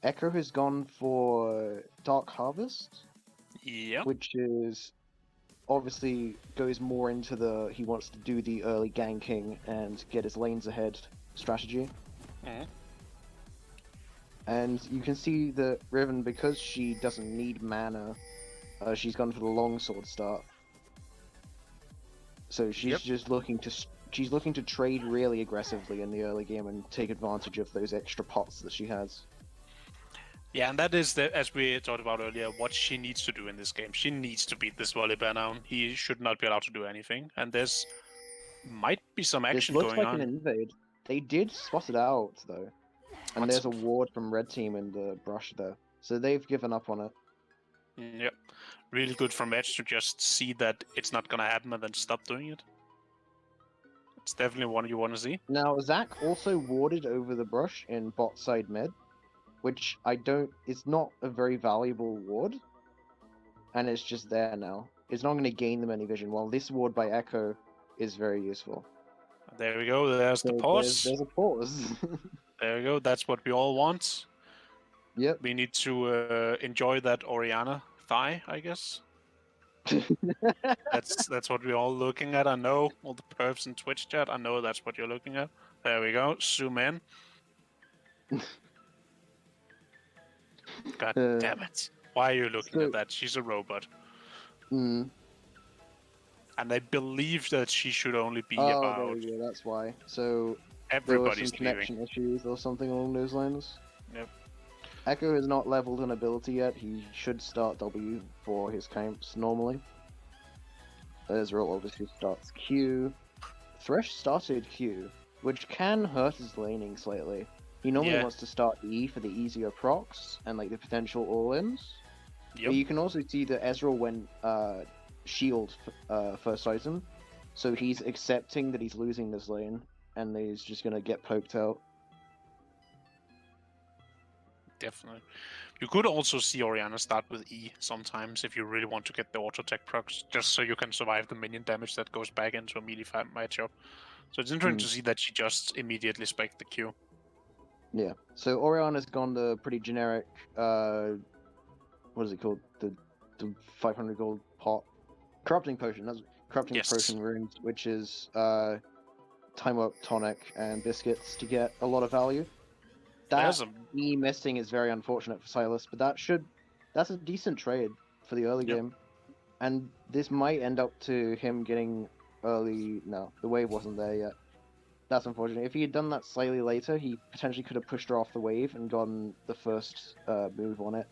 Echo has gone for Dark Harvest, Yeah. which is obviously goes more into he wants to do the early ganking and get his lanes ahead strategy. Mhm. And you can see that Riven, because she doesn't need mana, she's gone for the longsword start. So she's Yep. just looking to trade really aggressively in the early game and take advantage of those extra pots that she has. Yeah, and that is, as we talked about earlier, what she needs to do in this game. She needs to beat this Volibear now. He should not be allowed to do anything. And there's might be some This action looks going like an on. invade. They did spot it out though, and What's there's a ward from red team in the brush there, so they've given up on it. Yep. Really good from Edge to just see that it's not gonna happen and then stop doing it. It's definitely one you want to see. Now Zac also warded over the brush in bot side mid, which I don't. It's not a very valuable ward, and it's just there now. It's not going to gain them any vision. While this ward by Echo is very useful. There we go. There's the So pause. there's a pause. There we go. That's what we all want. Yep. We need to enjoy that Oriana thigh, I guess. That's what we're all looking at. I know all the perps in Twitch chat. I know that's what you're looking at. There we go. Zoom in. God damn it! Why are you looking at that? She's a robot. Mm. And I believe that she should only be Oh, about. there we go. That's why. So there were some Everybody's connection leaving. issues or something along those lines. Yep. Echo is not leveled an ability yet. He should start W for his camps normally. Ezreal obviously starts Q. Thresh started Q, which can hurt his laning slightly. He normally wants to start E for the easier procs and like the potential all-ins. Yep. But you can also see that Ezreal went shield first item, so he's accepting that he's losing this lane and he's just gonna get poked out. Definitely. You could also see Oriana start with E sometimes if you really want to get the auto tech procs, just so you can survive the minion damage that goes back into a melee fight matchup. So it's interesting to see that she just immediately spec the Q. Yeah. So Oriana's gone the pretty generic what is it called? The 500 gold pot. Corrupting potion. That's corrupting potion runes, which is time up tonic and biscuits to get a lot of value. That E missing is very unfortunate for Silas, but that's a decent trade for the early game. And this might end up to him getting early. No, the wave wasn't there yet. That's unfortunate. If he had done that slightly later, he potentially could have pushed her off the wave and gotten the first move on it.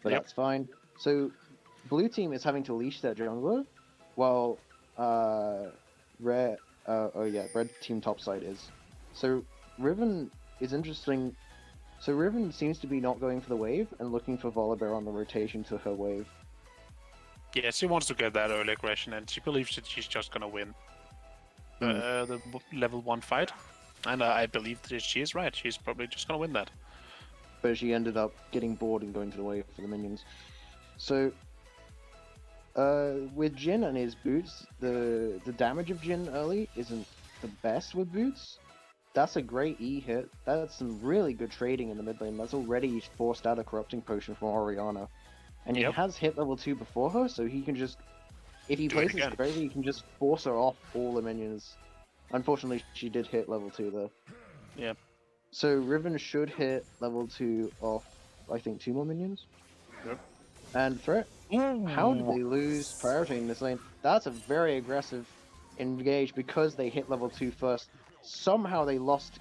But that's fine. So, blue team is having to leash their jungler, while red team topside is. So Riven is interesting. So Riven seems to be not going for the wave and looking for Volibear on the rotation to her wave. Yeah, she wants to get that early aggression, and she believes that she's just gonna win the level 1 fight. And I believe that she is right. She's probably just gonna win that. But she ended up getting bored and going to the wave for the minions. So, with Jhin and his boots, the damage of Jhin early isn't the best with boots. That's a great E hit. That's some really good trading in the mid lane. That's already forced out a corrupting potion from Oriana. And he has hit level 2 before her, so he can just... If he plays this crazy, he can just force her off all the minions. Unfortunately, she did hit level 2 though. Yeah. So Riven should hit level 2 off, I think, 2 more minions. Yep. And Threat, how did they lose priority in this lane? That's a very aggressive engage because they hit level 2 first. Somehow they lost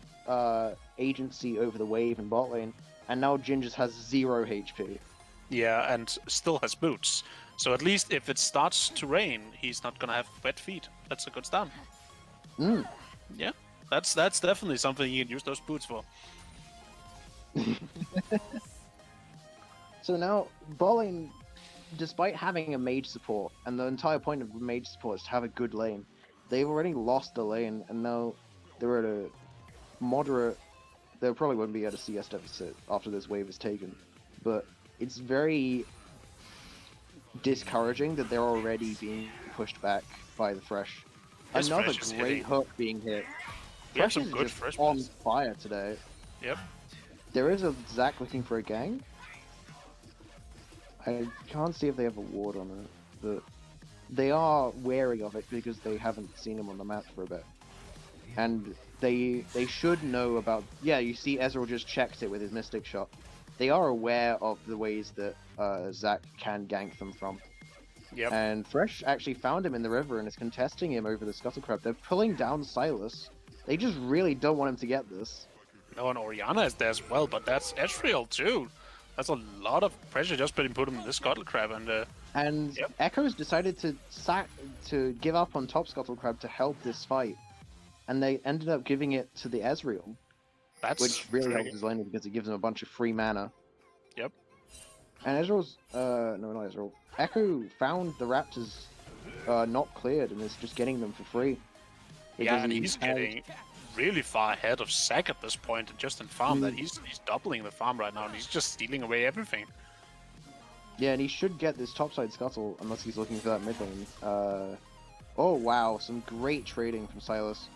agency over the wave in bot lane, and now Jhin just has 0 HP. Yeah, and still has boots. So at least if it starts to rain, he's not gonna have wet feet. That's a good start. Yeah, that's definitely something you can use those boots for. So now, bot lane, despite having a mage support, and the entire point of mage support is to have a good lane, they've already lost the lane, and now they're at a moderate... They probably won't be at a CS deficit after this wave is taken, but it's very discouraging that they're already being pushed back by the Thresh. Another great hook being hit. Thresh is just on fire today. Yep. There is a Zac looking for a gang. I can't see if they have a ward on it, but they are wary of it because they haven't seen him on the map for a bit. And they should know about... Yeah, you see Ezreal just checked it with his Mystic Shot. They are aware of the ways that Zac can gank them from. Yep. And Fresh actually found him in the river and is contesting him over the Scuttle Crab. They're pulling down Silas. They just really don't want him to get this. No, and Orianna is there as well, but that's Ezreal too. That's a lot of pressure just being put in the Scuttle Crab, and yep. Echo's decided to give up on top Scuttle Crab to help this fight, and they ended up giving it to the Ezreal, which really helps his lane because it gives him a bunch of free mana. Yep. And Ezreal's no, not Ezreal. Echo found the Raptors not cleared and is just getting them for free. Yeah, and he's getting really far ahead of Zac at this point, and just in farm that he's doubling the farm right now, and he's just stealing away everything. Yeah, and he should get this topside Scuttle unless he's looking for that mid lane. Oh wow, some great trading from Silas.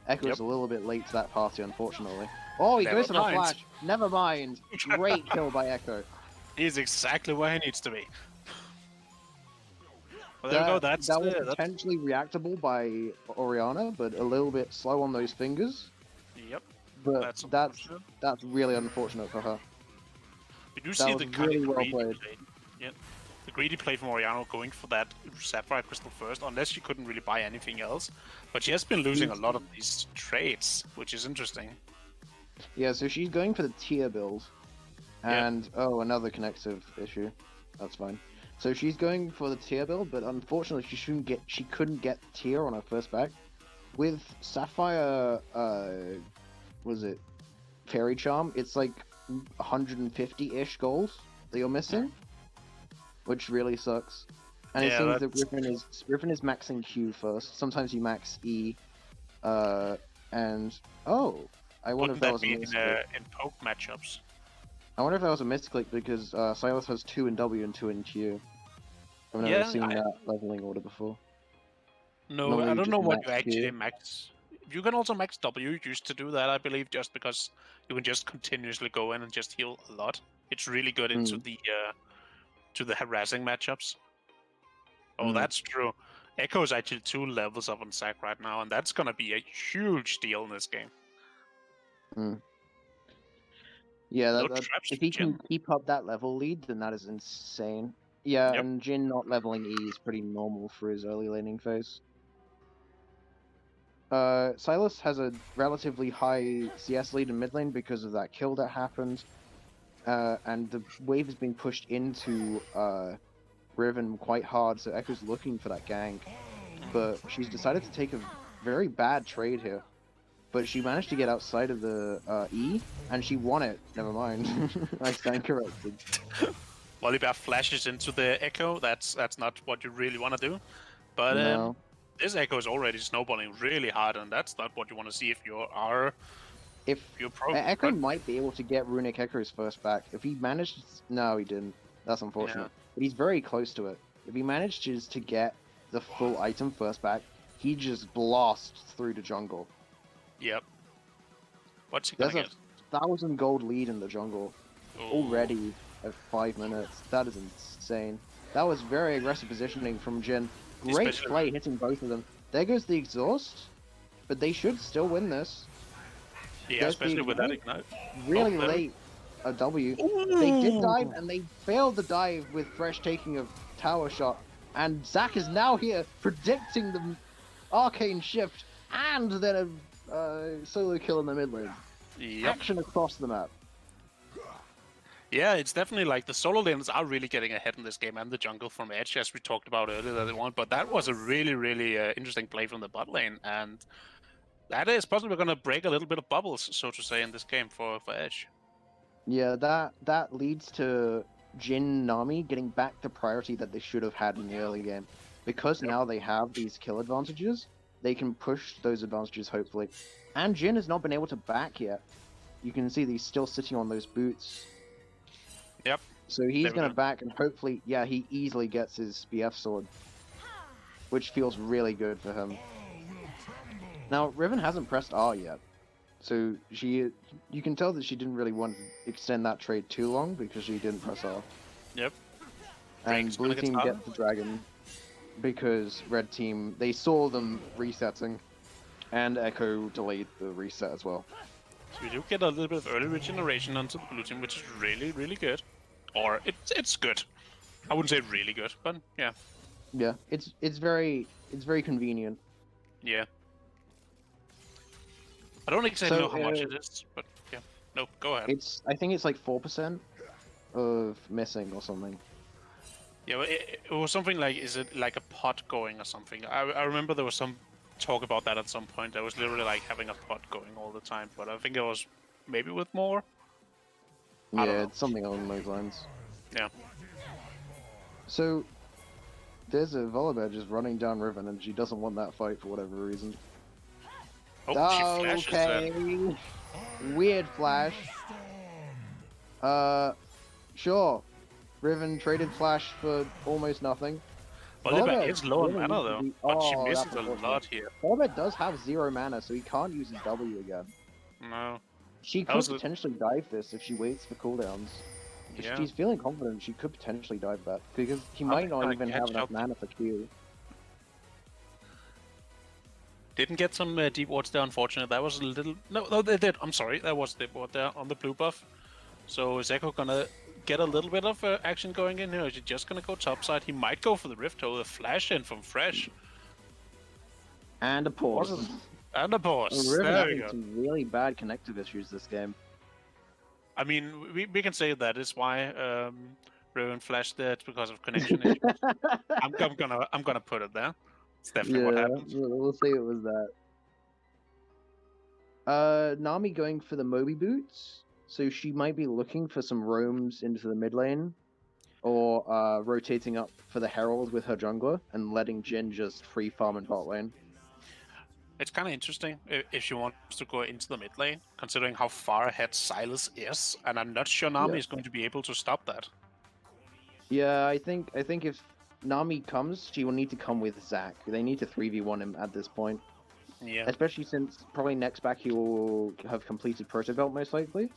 Echo's a little bit late to that party, unfortunately. Oh, he goes for the flash. Never mind. Great kill by Echo. He's exactly where he needs to be. Well, there we go. That was potentially reactable by Orianna, but a little bit slow on those fingers. Yep. But that's really unfortunate for her. We do see the kind of greedy play. Yeah. The greedy play from Orianna going for that Sapphire Crystal first, unless she couldn't really buy anything else. But she has been losing a lot of these trades, which is interesting. Yeah, so she's going for the tier build. And oh, another connective issue. That's fine. So she's going for the tier build, but unfortunately she couldn't get tier on her first back. With Sapphire was it Fairy Charm, it's like 150-ish gold that you're missing. Which really sucks. And it seems that Griffin is maxing Q first. Sometimes you max E. And oh, I wonder if that was a misclick. In poke matchups. I wonder if that was a misclick because Silas has 2 in W and 2 in Q. I've never seen that leveling order before. No, normally I don't know what you actually max. You can also max W. You used to do that, I believe, just because you can just continuously go in and just heal a lot. It's really good into the harassing matchups. Oh, that's true. Echo is actually 2 levels up on Zac right now, and that's gonna be a huge deal in this game. Yeah, if he can keep up that level lead, then that is insane. Yeah, and Jhin not leveling E is pretty normal for his early laning phase. Silas has a relatively high CS lead in mid lane because of that kill that happened. And the wave is being pushed into Riven quite hard, so Echo's looking for that gank. But she's decided to take a very bad trade here. But she managed to get outside of the E, and she won it. Never mind. I stand corrected. Volibear flashes into the Echo. That's not what you really want to do. But no. This Echo is already snowballing really hard, and that's not what you want to see if you are... Echo might be able to get Runic Echo's first back. If he managed... No, he didn't. That's unfortunate. Yeah. But he's very close to it. If he manages to get the full item first back, he just blasts through the jungle. Yep. What's he gonna get? There's a 1,000 gold lead in the jungle already at 5 minutes. That is insane. That was very aggressive positioning from Jhin. Great play hitting both of them. There goes the exhaust, but they should still win this. Yeah, especially with that ignite. Really late a W. They did dive, and they failed the dive with Fresh taking a tower shot. And Zac is now here, predicting the arcane shift, and then a solo kill in the mid lane. Yep. Action across the map. Yeah, it's definitely like the solo lanes are really getting ahead in this game, and the jungle from Edge, as we talked about earlier, that they want. But that was a really, really interesting play from the bot lane, and that is possibly going to break a little bit of bubbles, so to say, in this game for Edge. Yeah, that leads to Jhin Nami getting back the priority that they should have had in the early game. Because now they have these kill advantages, they can push those advantages, hopefully. And Jhin has not been able to back yet. You can see that he's still sitting on those boots. Yep. So he's going to back, and hopefully, yeah, he easily gets his BF sword. Which feels really good for him. Now, Riven hasn't pressed R yet. So you can tell that she didn't really want to extend that trade too long because she didn't press R. Yep. And Drake's blue gonna get team started. gets the dragon because red team, they saw them resetting, and Echo delayed the reset as well. So we do get a little bit of early regeneration onto the blue team, which is really, really good. Or it's good. I wouldn't say really good, but yeah. Yeah, it's very convenient. Yeah. I don't exactly So, know how much it is, but yeah. No, go ahead. I think it's like 4% of missing or something. Yeah, it was something like, is it like a pot going or something? I remember there was some talk about that at some point. That was literally like having a pot going all the time, but I think it was maybe with more. I don't Yeah, know. it's something along those lines. Yeah. So, there's a Volibear just running down Riven, and she doesn't want that fight for whatever reason. Oh, she flashes Okay. Weird flash. Sure. Riven traded flash for almost nothing. Volibear is low on really mana needs to though, be- but she Oh, misses that's a unfortunate. lot here. Volibear does have 0 mana, so he can't use his W again. No. She That could was potentially dive this if she waits for cooldowns. If Yeah. she's feeling confident, she could potentially dive that, because he Are might they not gonna even catch have enough up? mana for Q. Didn't get some deep wards there, unfortunately. That was a little... No, they did. I'm sorry. That was deep ward there on the blue buff. So is Echo gonna get a little bit of action going in here? Or is he just gonna go topside? He might go for the Rift with a flash in from Fresh. And a pause. And a pause. Riven There we having go. some really bad connective issues this game. I mean, we can say that is why Riven flashed there. It's because of connection issues. I'm gonna put it there. It's definitely what happened. We'll say it was that. Nami going for the Moby boots, so she might be looking for some roams into the mid lane, or rotating up for the Herald with her jungler and letting Jhin just free farm in bot lane. It's kind of interesting if she wants to go into the mid lane, considering how far ahead Silas is, and I'm not sure Nami is going to be able to stop that. Yeah, I think if Nami comes, she will need to come with Zac. They need to 3v1 him at this point. Yeah. Especially since probably next back he will have completed Proto Belt most likely.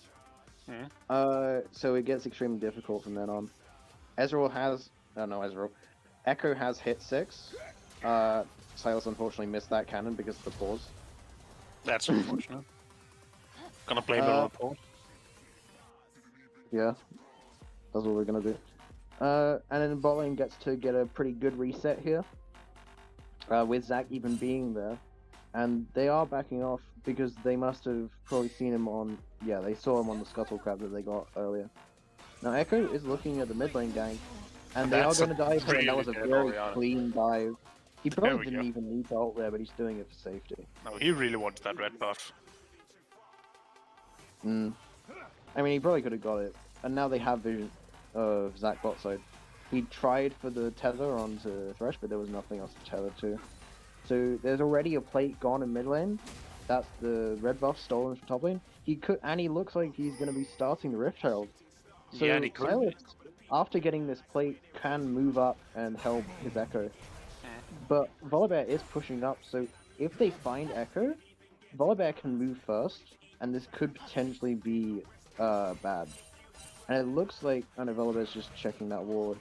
So it gets extremely difficult from then on. Ezreal has... Oh no, Ezreal. Echo has hit 6. Silas unfortunately missed that cannon because of the pause. That's unfortunate. Gonna blame it on the pause. Yeah. That's what we're gonna do. And then bot lane gets to get a pretty good reset here. With Zac even being there. And they are backing off because they must have probably seen him on... Yeah, they saw him on the Scuttle Crab that they got earlier. Now Echo is looking at the mid lane gang. And they are going to dive here, and that was a very clean dive. He probably didn't even need to ult there, but he's doing it for safety. No, he really wants that red buff. I mean, he probably could have got it. And now they have vision of Zac bot side. He tried for the tether onto Thresh, but there was nothing else to tether to. So there's already a plate gone in mid lane. That's the red buff stolen from top lane. And he looks like he's going to be starting the Rift Herald. So yeah, and he Silas, after getting this plate, can move up and help his Echo. But Volibear is pushing up, so if they find Echo, Volibear can move first, and this could potentially be bad. And it looks like Volibear's just checking that ward.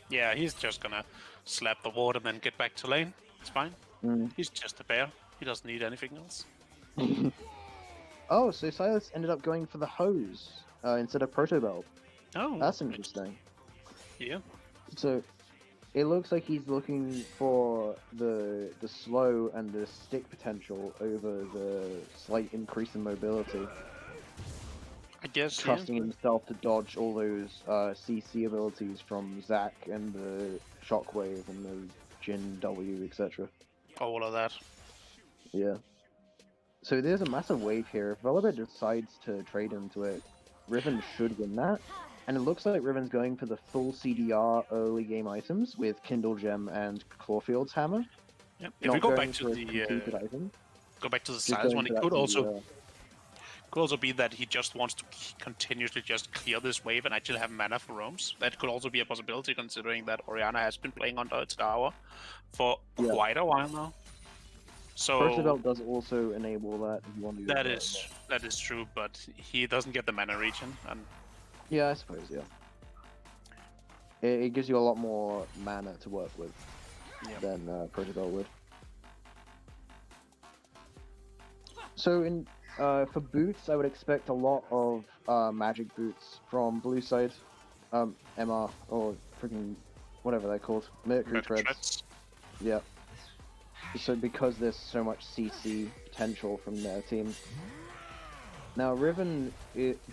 Yeah, he's just gonna slap the ward and then get back to lane. It's fine. He's just a bear. He doesn't need anything else. Oh, so Silas ended up going for the hose instead of Proto Belt. Oh, that's interesting. Yeah. So it looks like he's looking for the slow and the stick potential over the slight increase in mobility. I guess, trusting himself to dodge all those CC abilities from Zac and the Shockwave and the Jhin W, etc. All of that. Yeah. So there's a massive wave here. If Volibear decides to trade into it, Riven should win that. And it looks like Riven's going for the full CDR early game items with Kindle Gem and Clawfield's Hammer. Yep. If we go back to the Silas one, it could also be that he just wants to continuously just clear this wave and actually have mana for roams. That could also be a possibility, considering that Orianna has been playing under its tower for quite a while now. So Protobelt does also enable that if you want to do that is true, but he doesn't get the mana regen, and yeah, I suppose, yeah. It gives you a lot more mana to work with than Protobelt would. So in for boots, I would expect a lot of magic boots from blue side, MR or freaking whatever they're called, Mercury Treads. Yeah. So because there's so much CC potential from their team. Now Riven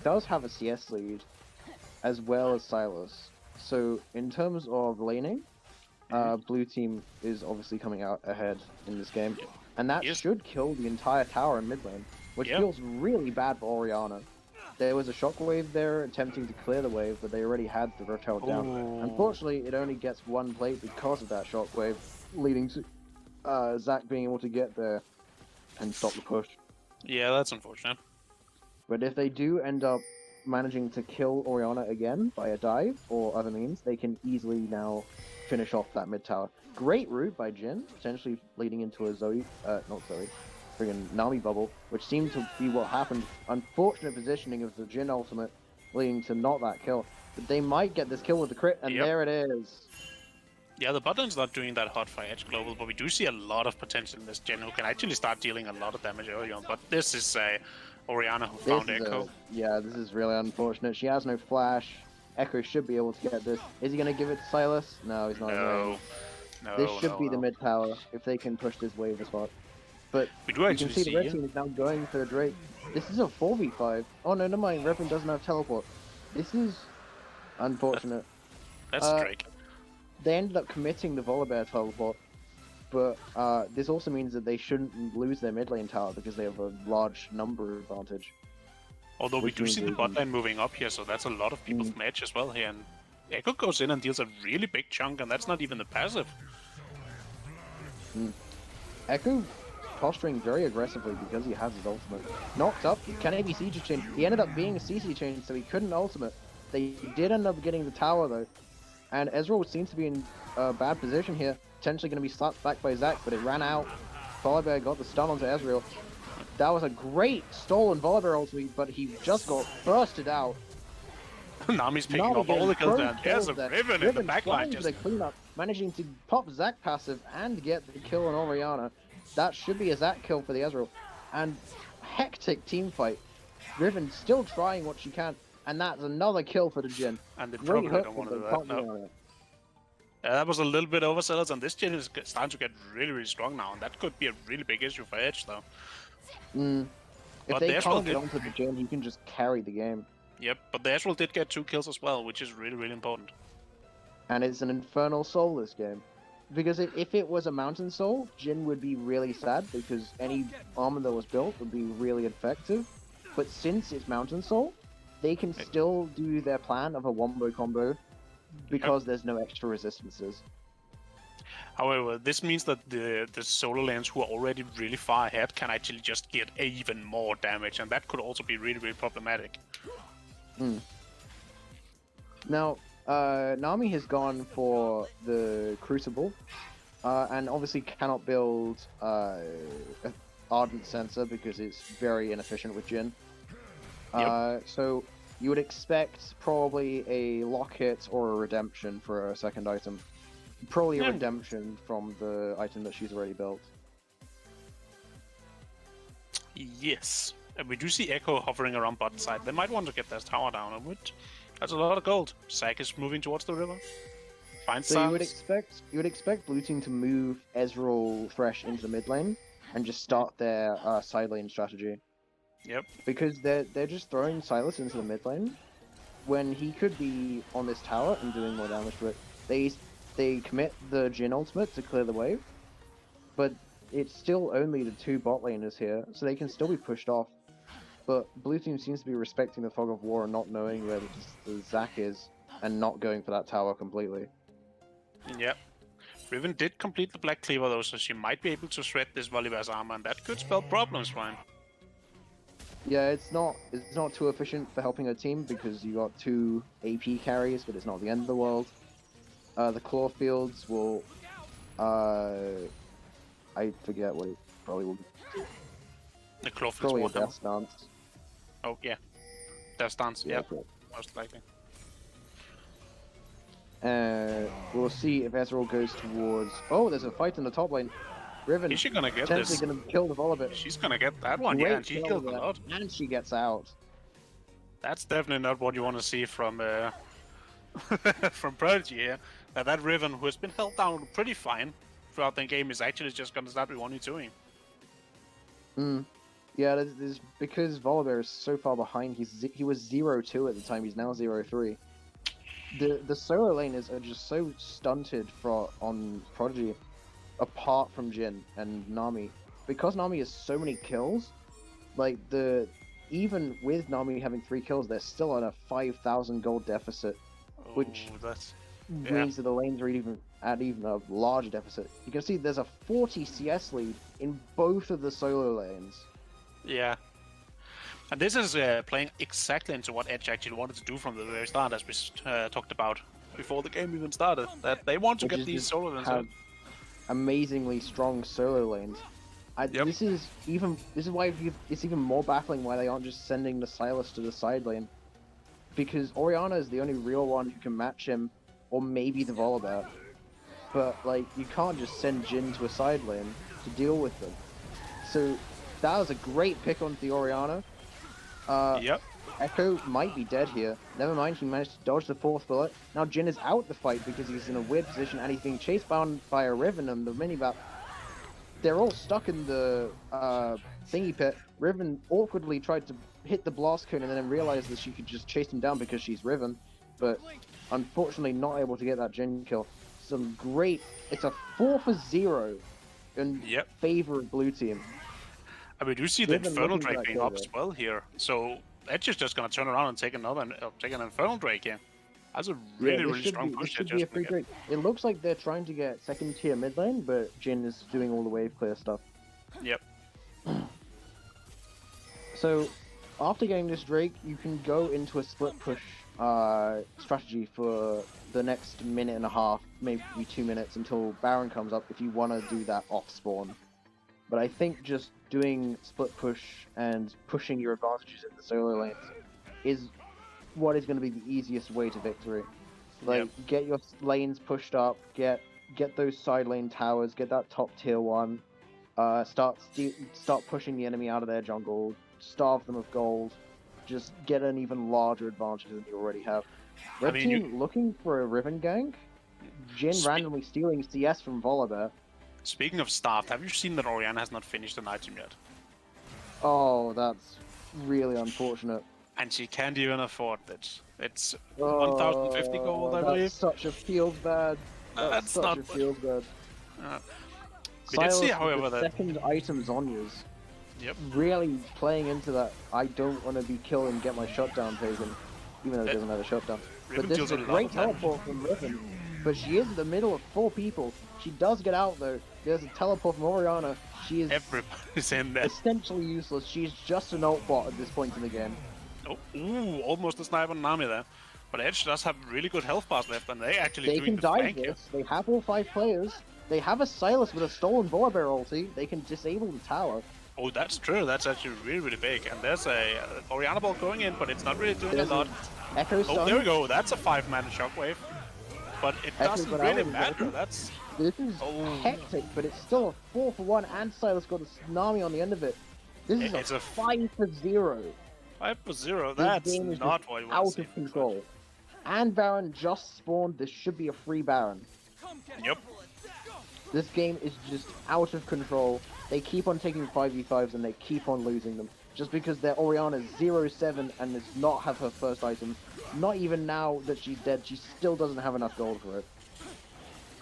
does have a CS lead, as well as Silas. So in terms of laning, blue team is obviously coming out ahead in this game, and that should kill the entire tower in mid lane, which feels really bad for Orianna. There was a shockwave there attempting to clear the wave, but they already had the Rift held down. Unfortunately, it only gets one plate because of that shockwave, leading to Zac being able to get there and stop the push. Yeah, that's unfortunate. But if they do end up managing to kill Orianna again by a dive or other means, they can easily now finish off that mid tower. Great route by Jhin, potentially leading into a friggin' Nami bubble, which seemed to be what happened. Unfortunate positioning of the Jhin ultimate, leading to not that kill. But they might get this kill with the crit, and there it is. Yeah, the bot lane's not doing that hot for Edge Global, but we do see a lot of potential in this Jhin who can actually start dealing a lot of damage early on. But this is Orianna who found Echo. Yeah, this is really unfortunate. She has no flash. Echo should be able to get this. Is he going to give it to Silas? No, he's not. No, this should be the mid tower if they can push this wave a spot. But we do actually you can see the red team is now going for the Drake. This is a 4v5. Oh no, never mind. Revan doesn't have teleport. This is unfortunate. That's Drake. They ended up committing the Volibear teleport, but this also means that they shouldn't lose their mid lane tower because they have a large number advantage. Although we do see the bot lane moving up here, so that's a lot of people from Edge as well here. And Echo goes in and deals a really big chunk, and that's not even the passive. Echo posturing very aggressively because he has his ultimate. Knocked up, can he be siege chain? He ended up being a CC chain, so he couldn't ultimate. They did end up getting the tower though. And Ezreal seems to be in a bad position here. Potentially going to be slapped back by Zac, but it ran out. Volibear got the stun onto Ezreal. That was a great stolen Volibear ultimate, but he just got bursted out. Nami's picking up all the kills down. There's a Riven in the backline. Just the cleanup, managing to pop Zac passive and get the kill on Orianna. That should be a Zac kill for the Ezreal. And hectic team fight. Riven still trying what she can. And that's another kill for the Jhin. And they probably don't want to do that. No. That was a little bit overzealous, and this Jhin is starting to get really, really strong now, and that could be a really big issue for Edge, though. If they can't get onto the Jhin, he can just carry the game. Yep, but the Ezreal did get 2 kills as well, which is really, really important. And it's an Infernal Soul this game. Because if it was a Mountain Soul, Jhin would be really sad, because any armor that was built would be really effective. But since it's Mountain Soul, they can still do their plan of a wombo combo because there's no extra resistances. However, this means that the solo lanes who are already really far ahead can actually just get even more damage, and that could also be really, really problematic. Now, Nami has gone for the Crucible, and obviously cannot build Ardent Sensor because it's very inefficient with Jhin. So you would expect probably a lock hit or a redemption for a second item. Probably a redemption from the item that she's already built. Yes. And we do see Echo hovering around bot side. They might want to get their tower down, and that's a lot of gold. Zac is moving towards the river. So you would expect blue team to move Ezreal Thresh into the mid lane and just start their side lane strategy. Yep. Because they're just throwing Silas into the mid lane when he could be on this tower and doing more damage to it. They commit the Jhin ultimate to clear the wave, but it's still only the 2 bot laners here, so they can still be pushed off. But blue team seems to be respecting the fog of war and not knowing where the Zac is and not going for that tower completely. Yep. Riven did complete the Black Cleaver though, so she might be able to shred this Volibear's armor, and that could spell problems for him. Yeah, it's not too efficient for helping her team because you got 2 AP carries, but it's not the end of the world. The Claw Fields will, I forget what probably will The Clawfield's probably a Warhammer. Death Stance. Oh, yeah. Death Stance, yeah. Cool. Most likely. We'll see if Ezreal goes towards... Oh, there's a fight in the top lane. Riven Is she gonna get potentially this? going to kill the Volibear. She's gonna get that one, Great yeah, and she kill killed a there. lot. And she gets out. That's definitely not what you want to see from from Prodigy here. That Riven, who has been held down pretty fine throughout the game, is actually just gonna start with 1v2ing. Yeah, there's because Volibear is so far behind. He was 0-2 at the time. He's now 0-3. The solo lane are just so stunted on Prodigy, apart from Jhin and Nami, because Nami has so many kills. Like even with Nami having 3 kills, they're still on a 5,000 gold deficit, which means that the lanes are even at a larger deficit. You can see there's a 40 CS lead in both of the solo lanes. Yeah. And this is playing exactly into what Edge actually wanted to do from the very start, as we talked about before the game even started. That they want to get these solo lanes have amazingly strong solo lanes. This is why it's even more baffling why they aren't just sending the Sylas to the side lane, because Orianna is the only real one who can match him, or maybe the Volibear. But like, you can't just send Jhin to a side lane to deal with them. So that was a great pick onto the Orianna. Echo might be dead here. Never mind, he managed to dodge the 4th bullet. Now Jhin is out the fight because he's in a weird position and he's being chased down by a Riven and the mini-bat. They're all stuck in the thingy pit. Riven awkwardly tried to hit the blast cone and then realized that she could just chase him down because she's Riven, but unfortunately not able to get that Jhin kill. Some great... It's a 4-for-0 in favor of blue team. And we do see the Infernal Drake being up as well here. So Edge is just going to turn around and take an Infernal Drake here. That's a really strong push. Should be a free Drake. It looks like they're trying to get second tier mid lane, but Jhin is doing all the wave clear stuff. Yep. So after getting this Drake, you can go into a split push strategy for the next minute and a half, maybe 2 minutes until Baron comes up if you want to do that off spawn. But I think just doing split push and pushing your advantages in the solo lanes is what is going to be the easiest way to victory. Like, get your lanes pushed up, get those side lane towers, get that top tier 1, start pushing the enemy out of their jungle, starve them of gold, just get an even larger advantage than you already have. Red team looking for a Riven gank, Jhin randomly stealing CS from Volibear. Speaking of staff, have you seen that Orianna has not finished an item yet? Oh, that's really unfortunate. And she can't even afford it. It's 1,050 gold, I believe. That's such a feels bad. That's not such a feels bad. We did see, however, that second item Zhonya's really playing into that. I don't want to be killed and get my shutdown taken, even though it doesn't have a shutdown. But this is a great teleport from Riven. But she is in the middle of 4 people. She does get out though. There's a teleport from Orianna. She is everybody's in there. Essentially useless. She's just an ult bot at this point in the game. Oh, ooh, almost a snipe on Nami there. But Edge does have really good health bars left, and they actually doing the flank here. They have all 5 players. They have a Sylas with a stolen Volibear ulti. They can disable the tower. Oh, that's true. That's actually really big. And there's a Orianna ball going in, but it's not really doing a lot. Echo stun. Oh, there we go. That's a 5-man shockwave. But it doesn't really matter. This is hectic, but it's still a 4-for-1, and Sylas got a tsunami on the end of it. This is a 5-for-0. 5-for-0. That's not what you want to see. Out of control. And Baron just spawned. This should be a free Baron. Yep. This game is just out of control. They keep on taking 5v5s and they keep on losing them. Just because their Orianna is 0-7 and does not have her first item. Not even now that she's dead, she still doesn't have enough gold for it.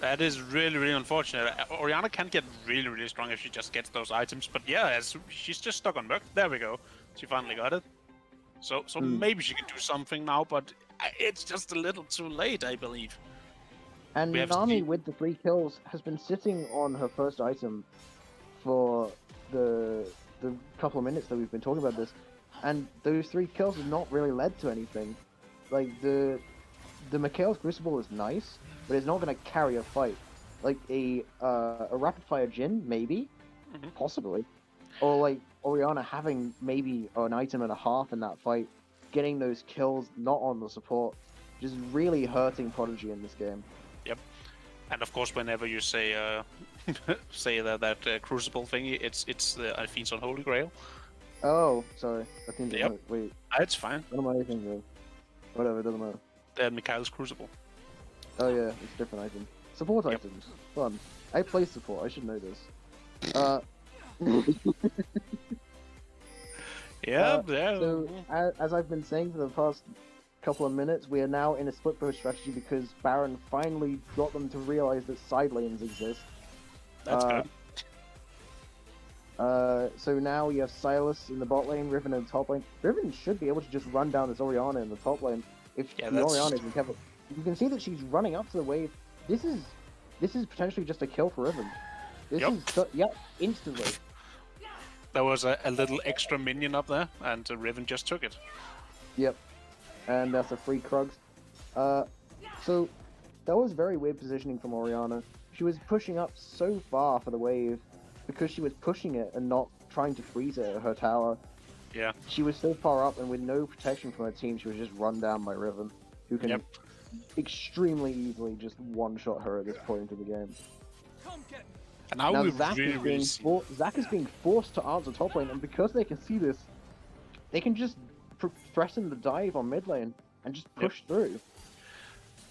That is really unfortunate. Orianna can get really strong if she just gets those items. But yeah, she's just stuck on Merc. There we go. She finally got it. So maybe she can do something now, but it's just a little too late, I believe. And Nami, with the 3 kills, has been sitting on her first item for the couple of minutes that we've been talking about this, and those 3 kills have not really led to anything. Like, the Mikhail's Crucible is nice, but it's not going to carry a fight. Like, a rapid-fire Jhin, maybe, but it's not going to carry a fight. Like, a Sylas with a second item Zhonya's, really playing into that. I don't want to be killed and get my shutdown taken, even though it doesn't have a shutdown. But this is a great teleport from Riven. But she is in the middle of 4 people. She does get out though. There's a teleport from Orianna. She is just a nult bot at this point in the game. possibly. Or like Orianna having maybe an item and a half in that fight, getting those kills not on the support, just really hurting Prodigy in this game. Yep. And of course, whenever you say say that Crucible thingy, it's the Alphine's Unholy Grail. Oh, sorry. I think Yep. wait. It's fine. What am I thinking of? Whatever, it doesn't matter. Mikhail's Crucible. Oh yeah, it's different items. Support items. Fun. I play support, I should know this. Yeah. So, as I've been saying for the past couple of minutes, we are now in a split push strategy because Baron finally got them to realize that side lanes exist. That's good. So now we have Silas in the bot lane, Riven in the top lane. Riven should be able to just run down this Orianna in the top lane if the Orianna isn't careful. You can see that she's running up to the wave. This is potentially just a kill for Riven. This is instantly. There was a little extra minion up there, and Riven just took it. Yep, and that's a free Krugs. So that was very weird positioning from Orianna. She was pushing up so far for the wave because she was pushing it and not trying to freeze it at her tower. Yeah. She was so far up, and with no protection from her team, she was just run down by Riven, who can extremely easily just one-shot her at this point in the game. And now Zac is being forced to answer top lane, and because they can see this, they can just threaten the dive on mid lane and just push through.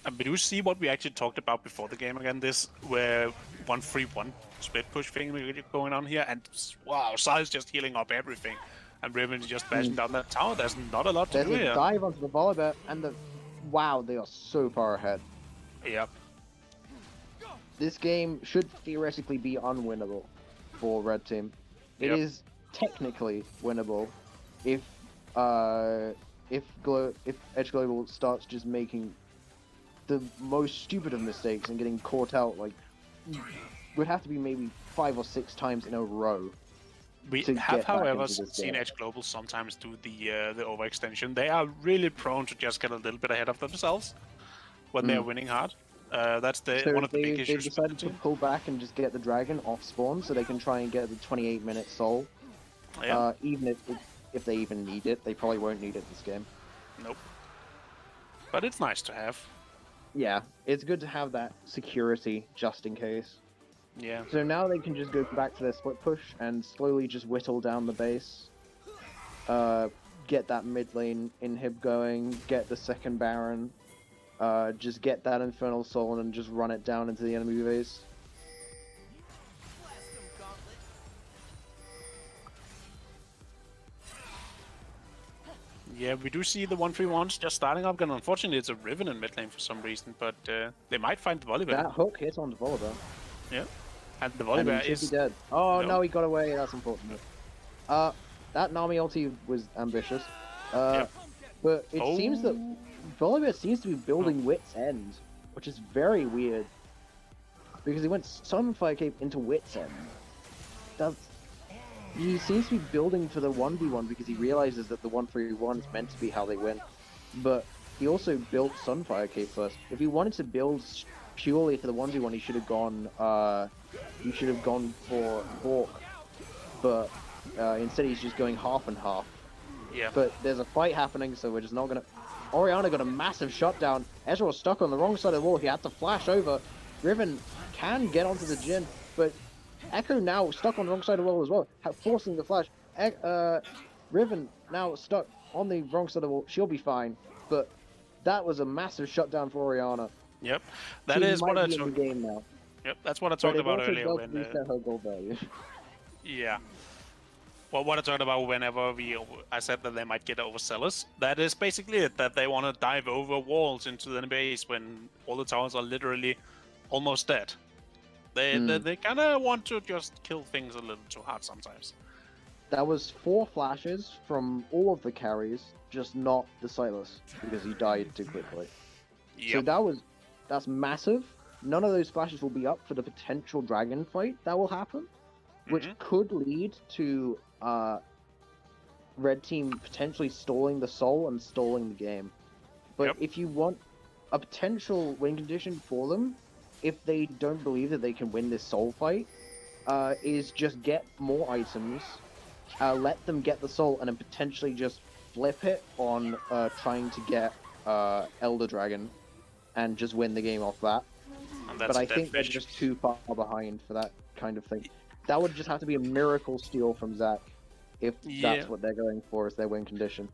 And we do see what we actually talked about before the game again, this where 1-3-1 split push thing going on here, and wow, Si's just healing up everything, and Riven is just bashing down that tower. There's not a lot to do here. There's a dive onto the Volibear, and wow, they are so far ahead. Yep. This game should theoretically be unwinnable for Red Team. It is technically winnable if Edge Global starts just making the most stupid of mistakes and getting caught out, like, would have to be maybe 5 or 6 times in a row. We have, however, seen Edge Global sometimes do the overextension. They are really prone to just get a little bit ahead of themselves when they are winning hard. That's one of the big issues. They've decided to pull back and just get the dragon off spawn so they can try and get the 28-minute soul. Yeah. Even if they even need it, they probably won't need it this game. Nope. But it's nice to have. Yeah, it's good to have that security just in case. Yeah. So now they can just go back to their split push and slowly just whittle down the base. Get that mid lane inhib going, get the second Baron, just get that Infernal Soul and just run it down into the enemy base. Yeah, we do see the 1-3-1s just starting up again. Unfortunately, it's a Riven in mid lane for some reason, but they might find the Volibear. That hook hit on the Volibear. Yeah. And the Volibear is dead. Oh no, he got away. That's unfortunate. That Nami ulti was ambitious. But it seems that Volibear seems to be building Wit's End, which is very weird. Because he went Sunfire Cape into Wit's End. He seems to be building for the 1v1 because he realizes that the 1-3-1 is meant to be how they win. But he also built Sunfire Cape first. If he wanted to build purely for the 1v1, he should have gone for Bork. But instead he's just going half and half. Yeah. But there's a fight happening, so we're just not gonna... Orianna got a massive shutdown. Ezra was stuck on the wrong side of the wall. He had to flash over. Riven can get onto the Jhin, but Echo now stuck on the wrong side of the wall as well, forcing the flash. Riven now stuck on the wrong side of the wall. She'll be fine, but that was a massive shutdown for Orianna. Yep, that is what I in the game now. Yep, that's what I talked about earlier. When reset her gold value. Yeah. Well, what I talked about whenever I said that they might get overzealous, that is basically it, that they want to dive over walls into the base when all the towers are literally almost dead. They kind of want to just kill things a little too hard sometimes. That was 4 flashes from all of the carries, just not the Silas, because he died too quickly. Yep. So that's massive. None of those flashes will be up for the potential dragon fight that will happen, which could lead to Red Team potentially stalling the soul and stalling the game. But if you want a potential win condition for them, if they don't believe that they can win this soul fight, is just get more items, let them get the soul, and then potentially just flip it on trying to get Elder Dragon, and just win the game off that. But I think they're just too far behind for that kind of thing. That would just have to be a miracle steal from Zach, if that's what they're going for as their win condition.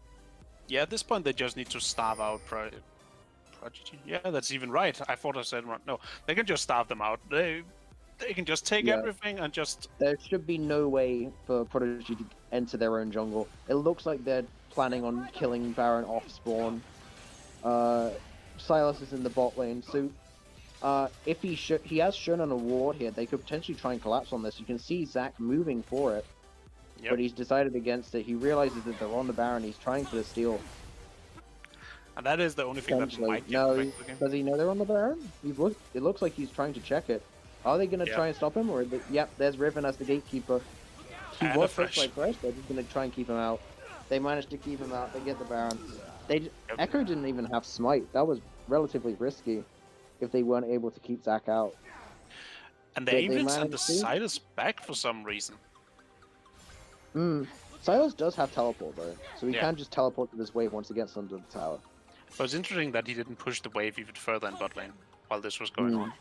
Yeah, at this point they just need to starve out Prodigy. Yeah, that's even right. I thought I said wrong. No, they can just starve them out. They can just take everything and just... There should be no way for Prodigy to enter their own jungle. It looks like they're planning on killing Baron off spawn. Silas is in the bot lane, so if he has shown an award here, they could potentially try and collapse on this. You can see Zach moving for it, but he's decided against it. He realizes that they're on the Baron. He's trying for the steal. And that is the only thing that might get no, does he know they're on the Baron? It looks like he's trying to check it. Are they going to try and stop him? Or yep, there's Riven as the gatekeeper. He was pushed by Fresh. They're just going to try and keep him out. They managed to keep him out. They get the Baron. Echo didn't even have Smite. That was relatively risky if they weren't able to keep Zac out. And they even sent the Silas back for some reason. Silas does have teleport though, so he can just teleport to this wave once he gets under the tower. But it's interesting that he didn't push the wave even further in bot lane while this was going on.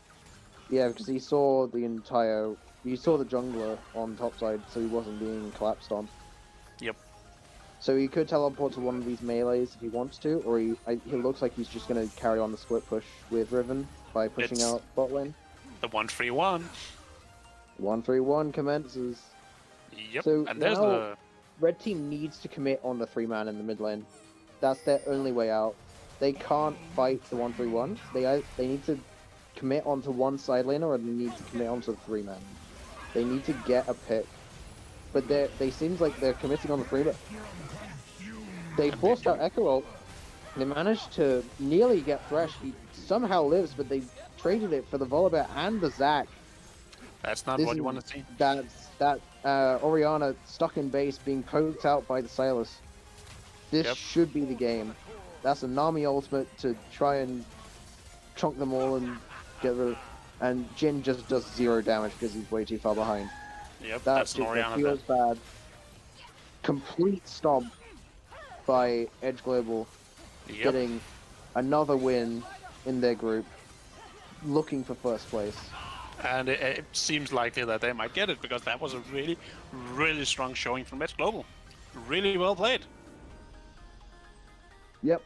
Yeah, because he saw the jungler on top side, so he wasn't being collapsed on. Yep. So he could teleport to one of these melees if he wants to, or he looks like he's just going to carry on the split push with Riven by pushing out bot lane. The 1-3-1. 1-3-1 commences. Yep, so and there's the... Red team needs to commit on the 3-man in the mid lane. That's their only way out. They can't fight the 1-3-1. They need to commit onto one side laner, or they need to commit onto the 3-man. They need to get a pick. But they seems like they're committing on the 3-man. They forced out Echo ult. They managed to nearly get Thresh. He somehow lives, but they traded it for the Volibear and the Zac. That's not what you want to see. That Orianna stuck in base being poked out by the Silas. This should be the game. That's a Nami ultimate to try and chunk them all and get rid. And Jhin just does 0 damage because he's way too far behind. Yep, that's Orianna. Feels bad. Complete stomp by Edge Global, getting another win in their group, looking for first place. And it seems likely that they might get it, because that was a really, really strong showing from Edge Global. Really well played. Yep.